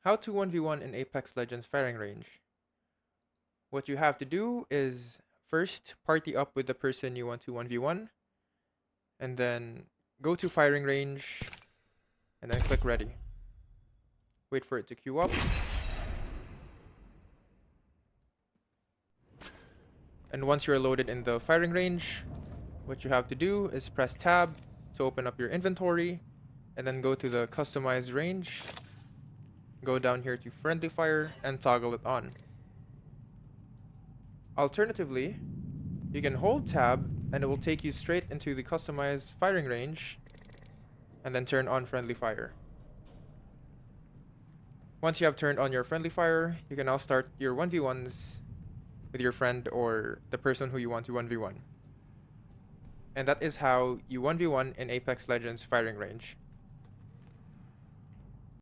How to 1v1 in Apex Legends firing range. What you have to do is first party up with the person you want to 1v1, and then go to firing range, and then click ready. Wait for it to queue up. And once you're loaded in the firing range, what you have to do is press tab to open up your inventory, and then go to the customize range, go down here to friendly fire, and toggle it on. Alternatively, you can hold tab and it will take you straight into the customized firing range, and then turn on friendly fire. Once you have turned on your friendly fire, you can now start your 1v1s with your friend or the person who you want to 1v1. And that is how you 1v1 in Apex Legends firing range.